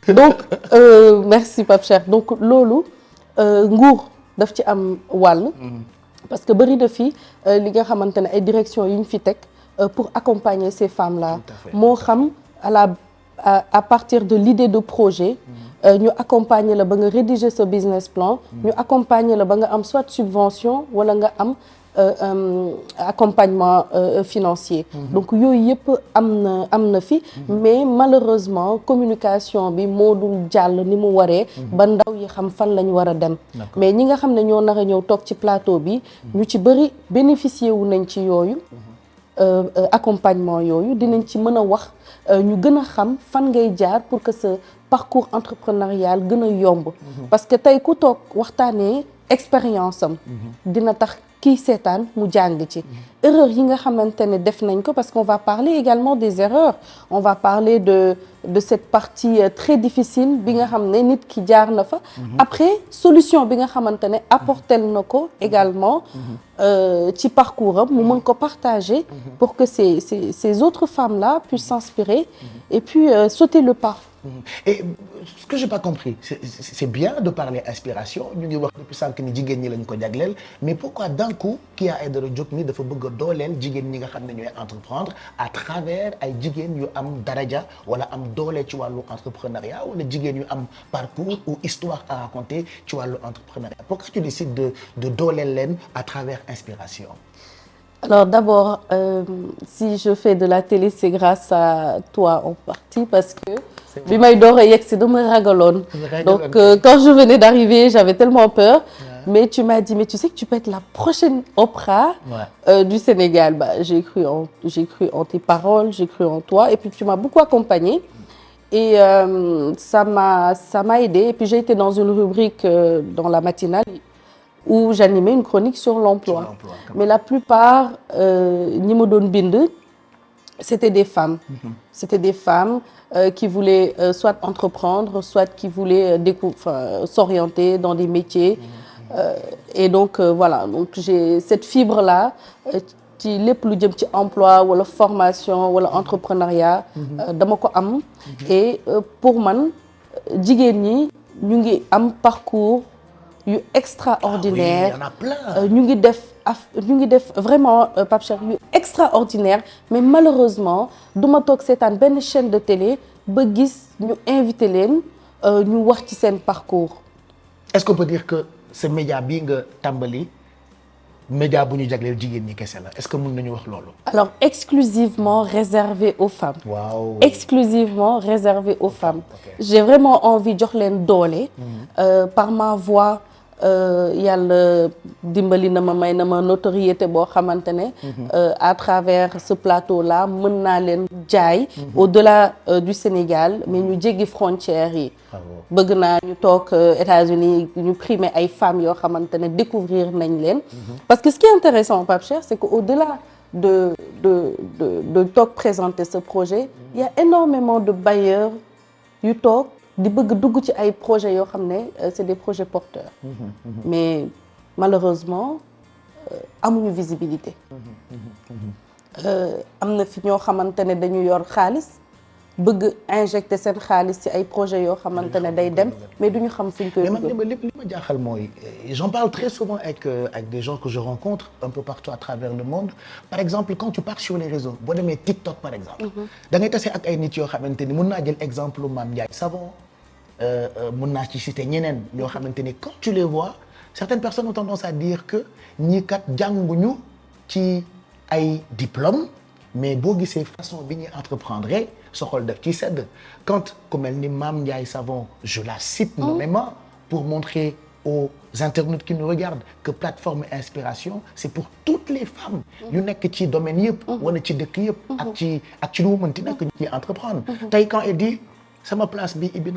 donc merci Pape Cheikh donc loolu nguur daf ci am wàll. parce que bëri na fi li nga xamante ne ay directions yu ñu fi teg pour accompagner ces femmes là. moo xam à partir de l'idée de projet. ñu accompagner la ba nga rédiger ce business plan. ñu accompagner la ba nga am soit subvention wala nga am. Accompagnement financier. donc yooyu yëpp am na fi. mais malheureusement communication bi moo dul jàll ni mu waree. ba ndaw yi xam fan la ñu war a dem. mais ñi nga xam ne ñoo nar a ñëw toog ci plateau bi. ñu ci bëri bénéficier wu nañ ci yooyu. accompagnement yooyu dinañ ci mën a wax ñu gën a xam fan ngay jaar pour que ce parcours entrepreneurial gën a yomb. parce que tey ku toog waxtaanee expérience am. dina tax. kii seetaan mu jàng ci erreur yi nga xamante ne def nañ ko parce qu'on va parler également des erreurs on va parler de cette partie très difficile bi nga xam ne nit ki jaar na fa après solution bi nga xamante ne apporter na ko également ci parcours am mu mën ko partager pour que ces autres femmes là puissent s'inspirer et puis sauter le pas. Et ce que j'ai pas compris c'est bien de parler inspiration ñu ngi wax depuis sànq ni jigéen ñi lañ ko jagleel mais pourquoi d'un coup Kya Aidara Diop mi dafa bëgg a dooleel jigéen ñi nga xam ne ñooy entreprendre à travers ay jigéen yu am daraja wala am doole ci wàllu entrepreneuriat wala jigéen yu am parcours ou histoire à raconter ci wàllu entrepreneuriat pourquoi tu décides de dooleel leen à travers inspiration. Alors d'abord si je fais de la télé c'est grâce à toi en partie parce que bi may door a yegg si dama ragaloon donc quand je venais d'arriver j'avais tellement peur mais tu m'as dit mais tu sais que tu peux être la prochaine Oprah du Sénégal bah j'ai cru en tes paroles j'ai cru en toi et puis tu m'as beaucoup accompagnée et ça m'a aidé et puis j'ai été dans une rubrique dans la matinale où j'animais une chronique sur l'emploi mais la plupart ñi ma doon bind c'était des femmes qui voulaient soit entreprendre soit qui voulaient s'orienter dans des métiers et donc voilà donc j'ai cette fibre là ci lépp lu jëm ci emploi wala formation wala entrepreneuriat dama ko am et pour man jigéen ñi ñu ngi am parcours yu extraordinaire ñu ngi def vraiment Pape Cheikh yu extraordinaire mais malheureusement du ma toog seetaan benn chaîne de télé ba gis ñu invité leen ñu wax ci seen parcours. Est-ce qu'on peut dire que ce média bii nga tàmbali média bu ñu jagleel jigéen ñi kese la est-ce que mën nañu wax loolu. Alors exclusivement réservé aux femmes. Waaw. Exclusivement réservé aux femmes. Okay. J'ai vraiment envie jox leen doole. Par ma voix. Yàlla dimbali na ma may na ma notoriété boo xamante ne à travers ce plateau là mën naa leen jaay au-delà du Sénégal mais ñu jéggi frontières yi bëgg naa ñu toog États-Unis ñu primer ay femmes yoo xamante ne découvrir nañ leen parce que ce qui est intéressant Pape Cheikh c'est que au-delà de toog présenter ce projet il y a énormément de bailleurs yu toog di bëgg dugg ci ay projets yoo xam ne c'est des projets porteurs mais malheureusement amuñu visibilité am na fi ñoo xamante ne dañu yor xaalis bëgg injecter seen xaalis ci ay projets yoo xamante ne day dem mais duñu xam fu ñu koy dugal. mais man lépp li ma jaaxal mooy j'en parle très souvent avec des gens que je rencontre un peu partout à travers le monde par exemple quand tu pars sur les réseaux boo demee TikTok par exemple da ngay tase ak ay nit yoo xamante ni mën naa jël exemple Mame Ndiaye Savon mën naa ci citer ñeneen ñoo xamante ni quand tu les vois certaines personnes ont tendance à dire que ñii kat jànguñu ci ay diplômes mais boo gisee façon bi ñuy entreprendre sa xol daf ci sedd quand ku mel ni Mame Ndiaye Savon je la cite nommément pour montrer aux internautes qui nous regardent que plateforme inspiration c'est pour toutes les femmes yu nekk ci domaine yëpp wala ci dëkk yëpp ak ci lu mu mënti nekk ñu ciy entreprendre tey quand elle dit sama place bi ibbi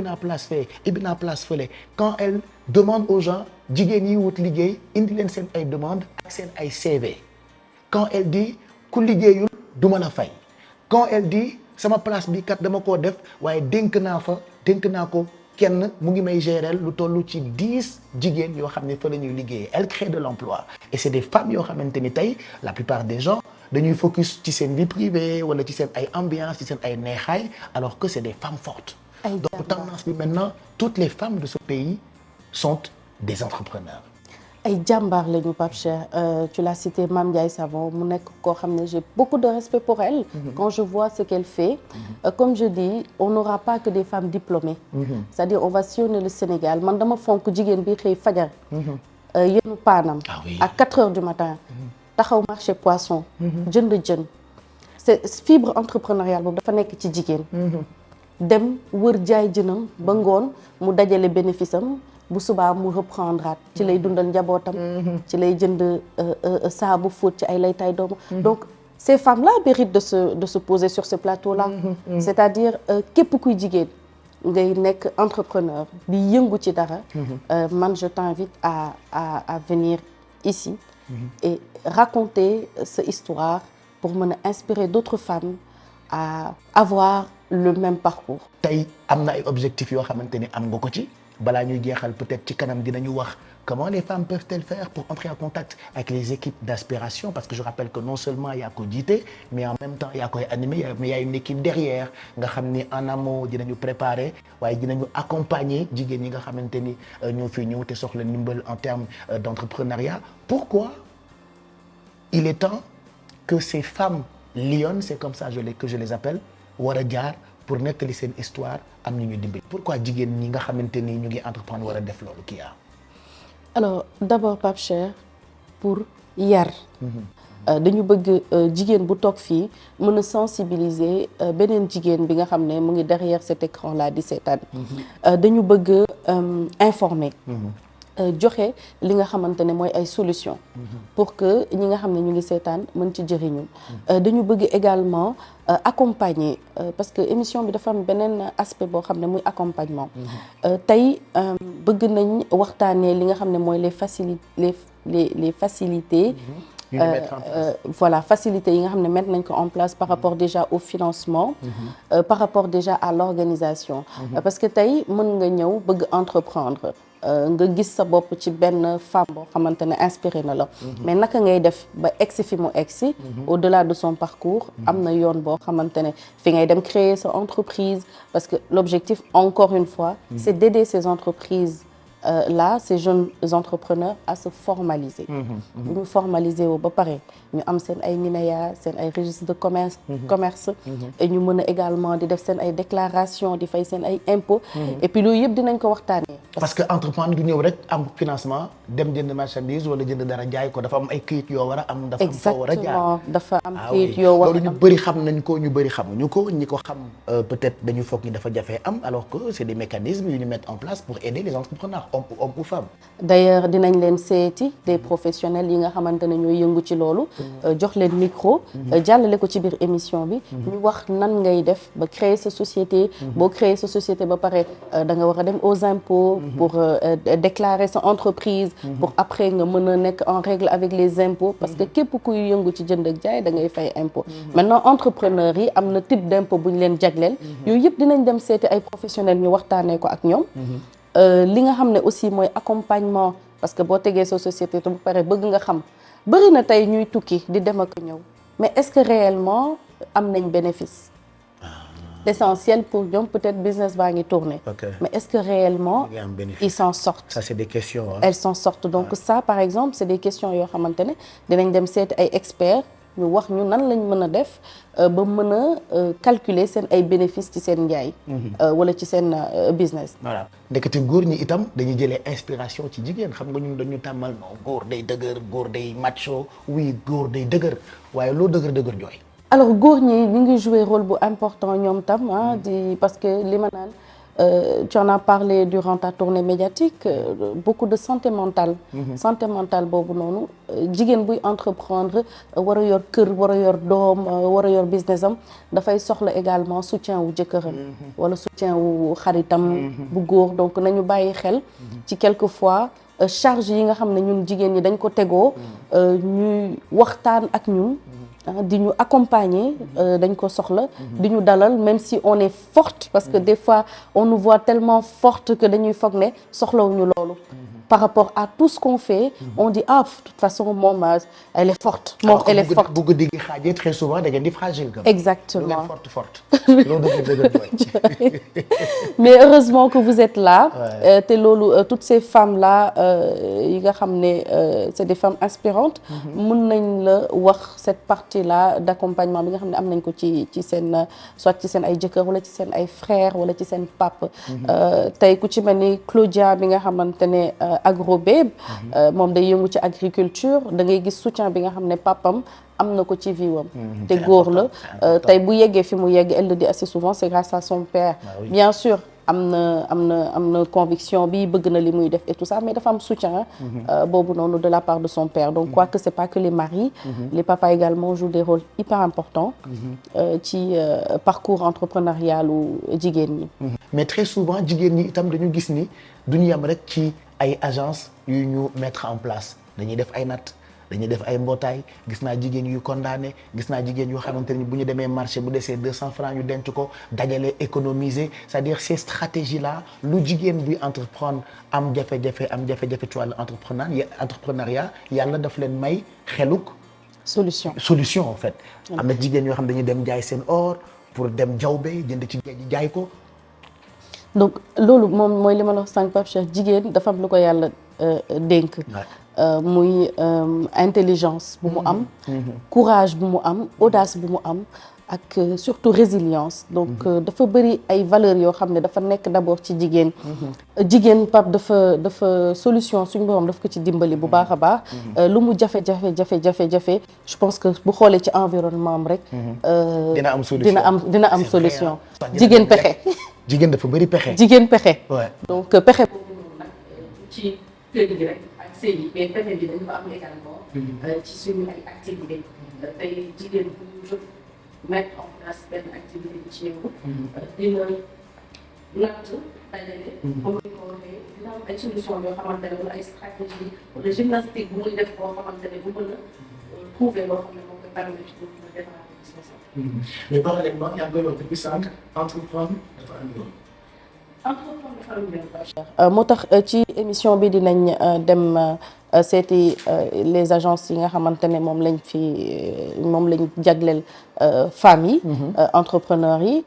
naa place fee ibbi naa place fële quand elle demande aux gens jigéen yi wut liggéey indi leen seen ay demande ak seen ay CV quand elle dit ku liggéeyul du mën a fay quand elle dit sama place bi kat dama koo def waaye dénk naa ko kenn mu ngi may gérer lu tollu ci 10 jigéen yoo xam ne fa la ñuy liggéeyee elle crée de l'emploi et c'est des femmes yoo xamante ni tey la plupart des gens dañuy focus ci seen vie privée wala ci seen ay ambiance ci seen ay neexaay alors que c'est des femmes fortes donc tendance bi maintenant toutes les femmes de ce pays sont des entrepreneurs. ay jàmbaar lañu Pape Cheikh, tu l'as cité Mame Ndiaye Savon mu nekk koo xam ne j'ai beaucoup de respect pour elle. Quand je vois ce qu'elle fait, comme je dis, on n'aura pas que des femmes diplômées. C'est-à-dire on va sillonner le Sénégal. Man dama fonk jigéen bi xëy fajar. Yenu paanam. À 4 heures du matin. taxaw marché poisson. jënd jën. c'est fibre entrepreneuriale boobu dafa nekk ci jigéen. dem wër jaay jënam ba ngoon mu dajale bénéfice am. bu subaa mu reprendre ci lay dundal njabootam. ci lay jënd saabu fóot ci ay laytaay doomu. donc ces femmes-là méritent de se poser sur ce plateau-là. c'est-à-dire képp kuy jigéen ngay nekk entrepreneur di yëngu ci dara. man je t'invite à venir ici. et raconter cette histoire pour mën a inspirer d'autres femmes à avoir le même parcours. tey am na ay objectifs yoo xamante ni am nga ko ci. balaa ñuy jeexal peut-être ci kanam dinañu wax comment les femmes peuvent-elles faire pour entrer en contact avec les équipes d'aspiration parce que je rappelle que non seulement yaa ko jiite mais en même temps yaa koy animer mais y a une équipe derrière nga xam ni en amont dinañu préparer waaye dinañu accompagner jigéen ñi nga xamante ni ñoo fi ñëw te soxla ndimbal en termes d'entrepreneuriat. Pourquoi il est temps que ces femmes lionnes, c'est comme ça que je les appelle, war a jaar pour nettali seen histoire am ñu dimbali. Pourquoi jigéen ñi nga xamante ni ñu ngi entreprendre war a def loolu kii alors d'abord Pape Cheikh pour yar. dañu bëgg jigéen bu toog fii mën a sensibiliser beneen jigéen bi nga xam ne mu ngi derrière cet écran là di seetaan. dañu bëgg informer. joxe li nga xamante ne mooy ay solutions. pour que ñi nga xam ne ñu ngi seetaan mën ci jëriñu. dañu bëgg également accompagner parce que émission bi dafa am beneen aspect boo xam ne muy accompagnement. tey bëgg nañ waxtaanee li nga xam ne mooy les facilités. voilà facilités yi nga xam ne mettre nañ ko en place par rapport déjà au financement. par rapport déjà à l'organisation. parce que tey mën nga ñëw bëgg entreprendre. nga gis sa bopp ci benn femme boo xamante ne inspiré na la. mais naka ngay def ba egsi fi mu egsi. au-delà de son parcours. am na yoon boo xamante ne fi ngay dem créer sa entreprise parce que l'objectif encore une fois. c'est d'aider ces entreprises là ces jeunes entrepreneurs à se formaliser. bu ñu formaliser woo ba pare ñu am seen ay NINEA seen ay registre de commerce. et ñu mën a également di def seen ay déclaration di fay seen ay impôts. et puis loolu yëpp dinañ ko waxtaanee. parce que entreprendre du ñëw rek am financement dem jënd marchandise wala jënd dara jaay ko dafa am ay këyit yoo war a am. dafa am foo war a jaar exactement dafa am këyit yoo war a am loolu ñu bëri xam nañ ko ñu bëri xamuñu ko ñi ko xam peut-être dañu foog ni dafa jafe am alors que c'est des mécanismes yu ñu mettre en place pour aider les entrepreneurs hommes ou femmes. d'ailleurs dinañ leen seeti des professionnels yi nga xamante ne ñooy yëngu ci loolu. jox leen micro. jàllale ko ci biir émission bi. ñu wax nan ngay def ba créer sa société. boo créer sa société ba pare da nga war a dem aux impôts. pour déclarer sa entreprise. pour après nga mën a nekk en règle avec les impôts. parce que képp kuy yëngu ci jënd ak jaay da ngay fay impôt. maintenant entrepreneurs yi am na type d'impôt bu ñu leen jagleel. yooyu yëpp dinañ dem seeti ay professionnels ñu waxtaanee ko ak ñoom. li nga xam ne aussi mooy accompagnement parce que boo tegee sa société te bu pare bëgg nga xam bëri na tey ñuy tukki di dem ak ñëw mais est-ce que réellement am nañ bénéfice. l'essentiel pour ñoom peut-être business baa ngi tourner. mais est-ce que réellement ils s'en sortent. ça c'est des questions. elles s'en sortent donc ça par exemple c'est des questions yoo xamante ne dinañ dem seeti ay experts. ñu wax ñu nan lañ mën a def ba mën a calculer seen ay bénéfices ci seen njaay. wala ci seen business. voilà ndekete góor ñi itam dañuy jëlee inspiration ci jigéen xam nga ñun dañu tàmmal non góor day dëgër góor day macho oui góor day dëgër waaye loo dëgër jooy. alors góor ñi ñu ngi jouer rôle bu important ñoom tam parce que li ma naan. Tu en as parlé durant ta tournée médiatique beaucoup de santé mentale. santé mentale boobu noonu jigéen buy entreprendre war a yor kër war a yor doom war a yor business am dafay soxla également soutien wu jëkkëram. wala soutien wu xaritam. bu góor donc nañu bàyyi xel. ci quelquefois charge yi nga xam ne ñun jigéen ñi dañ ko tegoo. ñuy waxtaan ak ñun. di ñu accompagner dañ ko soxla di ñu dalal même si on est forte parce que des fois on nous voit tellement forte que dañuy foog ne soxlawuñu loolu par rapport à tout ce qu'on fait on dit ah de toute façon moom elle est forte moom elle est forte bu guddi gi xaajee très souvent da ngeen di fragile comme exactement forte loolu dëgg mais heureusement que vous êtes là te loolu toutes ces femmes là yi nga xam ne c'est des femmes inspirantes mën nañ la wax cette partie là d'accompagnement bi nga xam ne am nañ ko ci seen soit ci seen ay jëkkër wala ci seen ay frères wala ci seen papa tey ku ci mel ni Claudia bi nga xamante ne Agrobeb moom day yëngu ci agriculture da ngay gis soutien bi nga xam ne papam am na ko ci viwam te góor la tey bu yeggee fi mu yegg elle le dit assez souvent c'est grâce à son père bien sûr am na conviction bi bëgg na li muy def et tout ça mais dafa am soutien boobu noonu de la part de son père donc quoi que c'est pas que les maris les papas également jouent des rôles hyper importants ci parcours entrepreneurial u jigéen ñi mais très souvent jigéen ñi itam dañu gis ni duñu yem rek ci ay agences yu ñu mettre en place dañuy def ay natt dañuy def ay mbootaay gis naa jigéen yu condamné gis naa jigéen yoo xamante ni bu ñu demee marché bu desee 200 francs ñu denc ko dajale économiser c'est-à-dire ces stratégies là lu jigéen buy entreprendre am jafe-jafe ci wàllu entrepreneuriat yàlla daf leen may xeluk solution en fait am na jigéen yoo xam dañuy dem jaay seen or pour dem jawbe jënd ci géej jaay ko donc loolu moom mooy li ma la wax sànq Pape Cheikh jigéen dafa am lu ko yàlla dénk muy intelligence bu mu am courage bu mu am audace bu mu am ak surtout résilience donc dafa bëri ay valeurs yoo xam ne dafa nekk d'abord ci jigéen Pape dafa solution suñu borom daf ko ci dimbali bu baax a baax lu mu jafe je pense que bu xoolee ci environnement am rek dina am solution jigéen pexe jigéen dafa bëri pexe donc pexe boobu noonu nag ci kër gi rek ak sëy yi mais pexe bi dañ ko am également ci suñu ay activités tey jigéen bu jóg mettre en place benn activité bi ci ñëw dina natt dajale comme ni ko waxee dina am ay solution yoo xamante ne wala ay stratégie wala gymnastique bu muy def boo xamante ne bu mën a trouver loo xam ne moo koy permettre pour mën a démarrer business mais parallèlement yaa ngi koy wax depuis sànq entreprendre dafa am yoon moo tax ci émission bi dinañ dem seeti les agences yi nga xamante ne moom lañ jagleel femmes yi entrepreneurs yi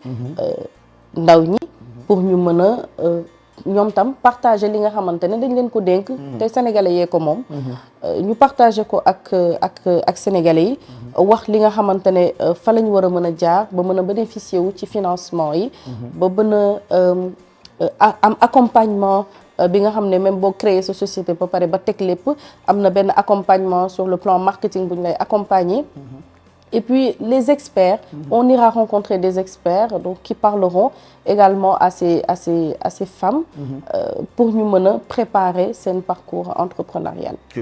ndaw ñi pour ñu mën a ñoom tam partager li nga xamante ne dañ leen ko dénk te sénégalais yee ko moom ñu partager ko ak sénégalais yi wax li nga xamante ne fa lañ war a mën a jaar ba mën a bénéficier wu ci financement yi ba mën a am accompagnement bi nga xam ne même boo créer sa société ba pare ba teg lépp am na benn accompagnement sur le plan marketing bu ñu lay accompagner et puis les experts on ira rencontrer des experts donc qui parleront également à ces femmes pour ñu mën a préparer seen parcours entrepreneurial